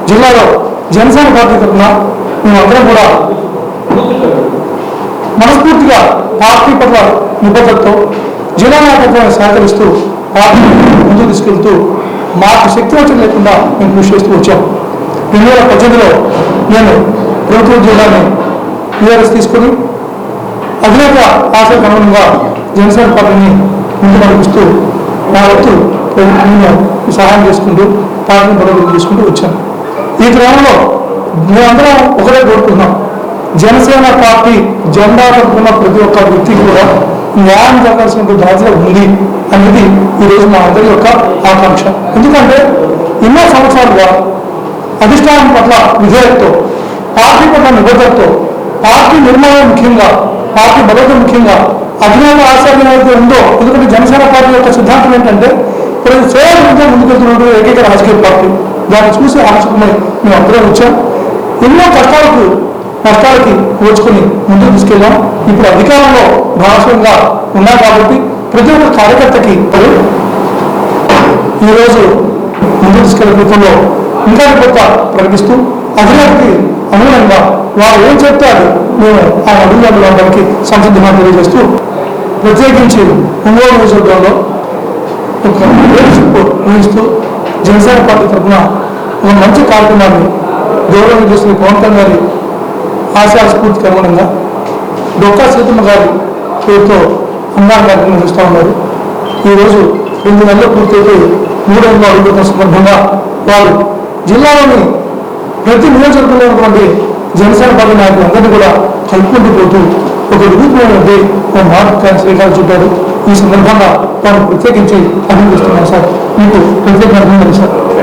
జిల్లాలో జనసేన పార్టీ తరఫున మేమందరం కూడా మనస్ఫూర్తిగా పార్టీ పట్ల నిబద్ధతతో జిల్లా నాయకత్వాన్ని సహకరిస్తూ పార్టీని ముందుకు తీసుకెళ్తూ మాకు శక్తి వచ్చి లేకుండా మేము కృషి చేస్తూ వచ్చాం. 2018లో నేను ప్రభుత్వ ఉద్యోగాన్ని టీఆర్ఎస్ తీసుకుని అధినేత ఆశలకు అనుగుణంగా జనసేన పార్టీని ముందు నడిపిస్తూ నా వంతు సహాయం చేసుకుంటూ పార్టీని బలోపేతం చేసుకుంటూ వచ్చాను. ఈ క్రమంలో మేమందరం ఒకటే కోరుకుంటున్నాం, జనసేన పార్టీ జెండా పట్టుకున్న ప్రతి ఒక్క వ్యక్తికి కూడా న్యాయం జరగాల్సిన బాధ్యత ఉంది అనేది ఈరోజు మా అందరి యొక్క ఆకాంక్ష. ఎందుకంటే ఎన్నో సంవత్సరాలుగా అధిష్టానం పట్ల విధేయతతో, పార్టీ పట్ల నిబద్ధతతో, పార్టీ నిర్మాణం ముఖ్యంగా, పార్టీ బలోపేతం ముఖ్యంగా అధినేత ఆశయం ఏదైతే ఉందో, ఎందుకంటే జనసేన పార్టీ యొక్క సిద్ధాంతం ఏంటంటే ప్రతి సేవ ముందుకెళ్తున్నటువంటి ఏకైక రాజకీయ పార్టీ. దాన్ని చూసి ఆశకమై మేము అందరం వచ్చాం. ఎన్నో నష్టాలకి ఓర్చుకొని ముందుకు తీసుకెళ్ళాం. ఇప్పుడు అధికారంలో భాగస్వామ్యంగా ఉన్నాం కాబట్టి ప్రతి ఒక్క కార్యకర్తకి ఈరోజు ముందుకు తీసుకెళ్లే క్రమంలో ఇంకా కొత్త ప్రకటిస్తూ అధినేతకి అనుగుణంగా వారు ఏం చెప్తారు మేము ఆ అడుగులు వారికి సంసిద్ధంగా తెలియజేస్తూ, ప్రత్యేకించి ఒంగోలు నియోజకవర్గంలో ఒక నిర్వహిస్తూ జనసేన పార్టీ తరఫున ఒక మంచి కార్యక్రమాన్ని గౌరవం చేసిన పవన్ కళ్యాణ్ గారి ఆశయ స్ఫూర్తికి అనుగుణంగా డొక్కా సీతమ్మ గారి పేరుతో అన్నార కార్యక్రమం నిర్వహిస్తూ ఉన్నారు. ఈరోజు 2 నెలలు పూర్తయిపోయి 3వ అడుగుతున్న సందర్భంగా వారు జిల్లాలోని ప్రతి నియోజకవర్గంలో ఉన్నటువంటి జనసేన పార్టీ నాయకులందరినీ కూడా కలుపుకుంటూ పోతూ ఒక వినూత్నమైనటువంటి ఒక మార్పు శ్రీకారం చుట్టారు. ఈ సందర్భంగా వారు ప్రత్యేకించి అభినందిస్తున్నాను సార్. మీకు ప్రత్యేక అభినందనలు సార్.